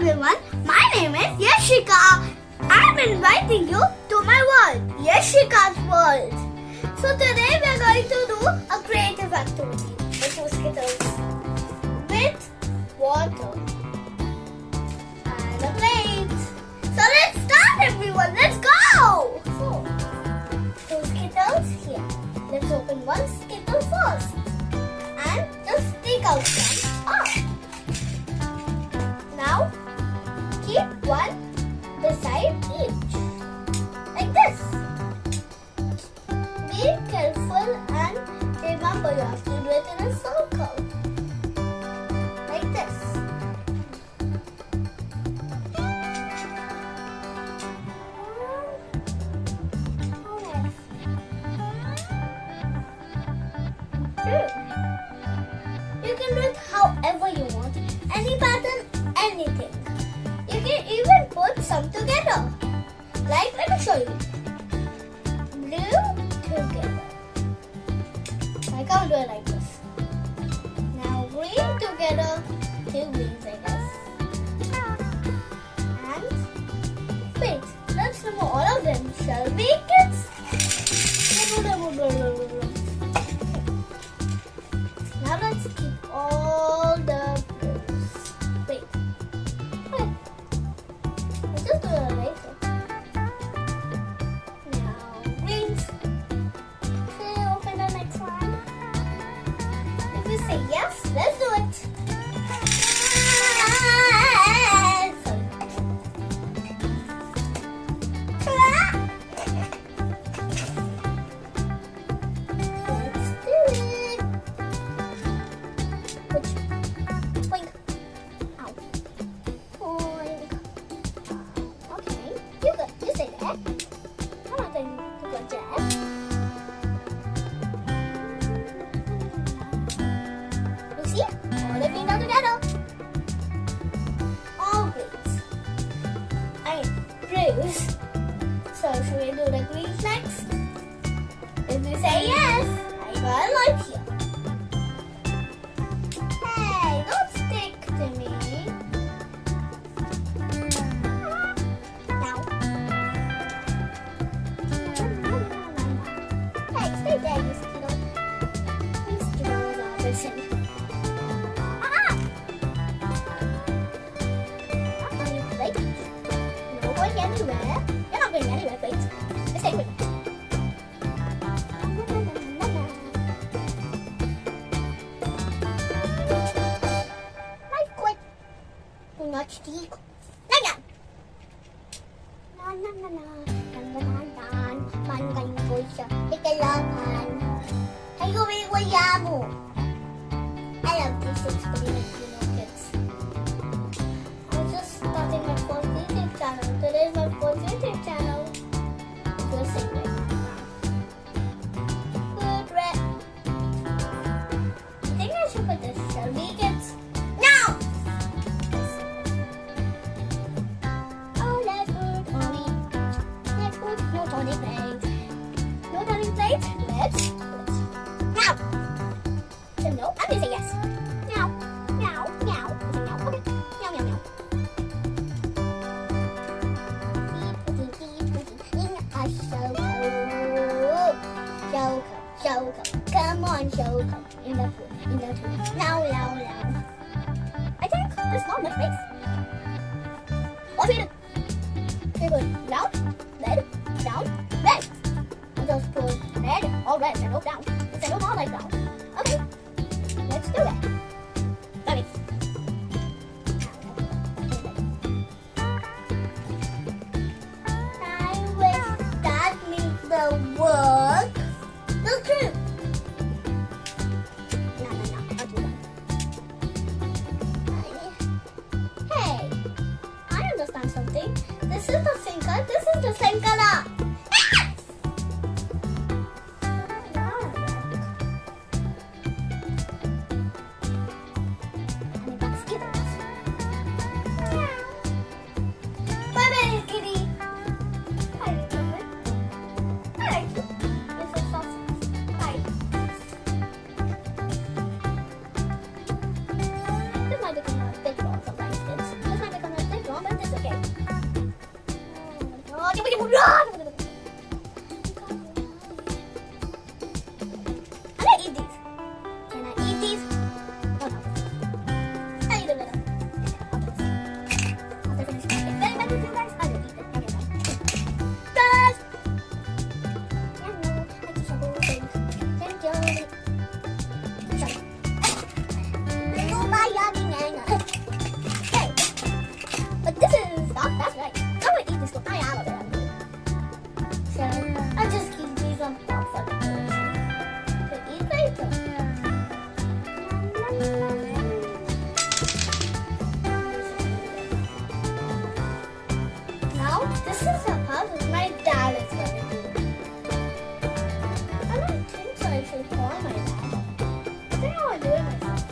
everyone, my name is Yashika. I'm inviting you to my world, Yashika's world. So today we are going to do a creative activity with two Skittles with water and a plate. So let's start everyone, let's go! So, two Skittles here. Let's open one Skittle first and just take out some up. Now, keep one beside each, like this. Be careful and remember you have to do it in a circle, like this. You can do it however you want, any pattern, anything. You can even put some together. Like, let me show you. Blue together. I can't do it like this. Now green together. Two greens, I guess. And wait, let's remove all of them, shall we, kids? Now let's keep all the blues. Wait. Let's just do it later. Now, greens. Should we open the next one? If you say yes, let's do it. See? All the greens are together. All greens. Blues. So should we do the greens next? If you say yes, I got a light here. Hey, don't stick to me. Now. Hey, stay there, you Skittle. These Skittles are listening. Anywhere. You're not going anywhere, wait. Just stay with me. Life quit. Much tea. Nanya. Na na na na. Dan dan dan. Mangan ko siya. Ikalaman. Ay kuya mo. I love this experiment, kids. I'm just starting my first YouTube channel. Today is my first YouTube channel. Just sing it. Good red. I think I should put this. Shall we, kids? No! Oh, let's put Tony. Let's put no Tony plate. No Tony plate. Let's put. Now! So no, I'm gonna say yes. Meow. Meow. Meow. I say meow. Okay. Meow, meow, meow. Shoko, come on, Shoko, in the pool, now. I think there's not much space. What do we do? We put down, red, and just put red, all red, and no down, instead of all like down. Okay, let's do it. Ready? I wish that makes the work. Look through. No, I'll do that. Hey, I understand something. This is the sinker, this is the same color. And it got Skittles. Bye-bye, kitty. I love it. I like you. This is sauce. Bye. This might become a big ball sometimes, kids. This might become a big This is the puzzle my dad is going to do. I don't think so I should call my dad. I think I will do it myself.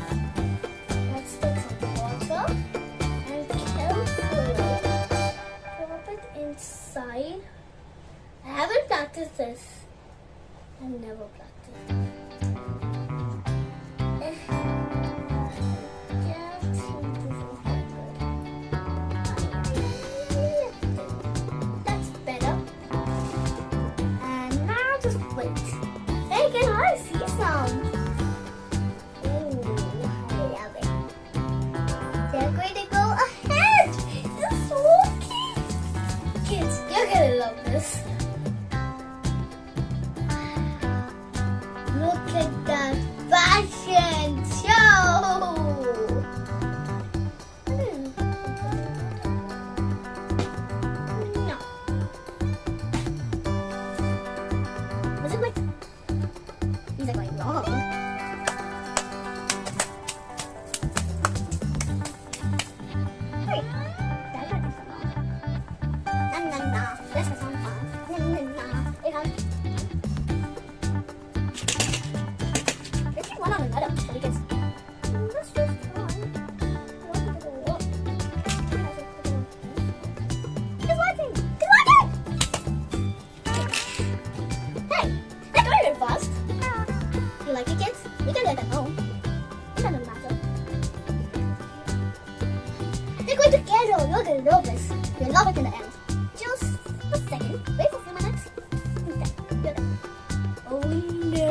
Let's take some water and carefully drop it inside. I haven't practiced this. I've never practiced. That's better. And now just wait. Hey, can I see some? Ooh, I love it. They're going to go ahead. It's so cute. Kids, you're gonna love this. Look at that fashion show! No. Was it like these are going wrong? Hey, that might be fun. Na. Let's have some fun. Na. Hey, come. One on another because that's just fun. He's watching! Hey! They're going very fast. You like it, kids? You can do it at home. It doesn't matter. They're going together. You're going to love this. You'll love it in the end. Just a second. Wait for a few minutes. Okay, you're done. Oh no!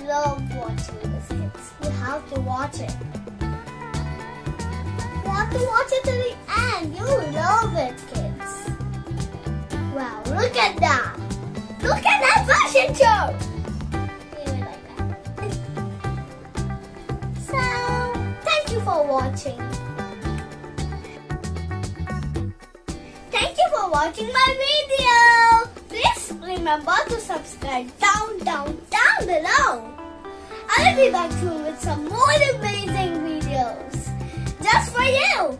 Love watching this, kids. You have to watch it. You have to watch it to the end. You love it, kids. Wow, look at that. Look at that fashion show. You will like that. So, thank you for watching. Thank you for watching my video. Please remember to subscribe down below. I'll be back soon with some more amazing videos just for you.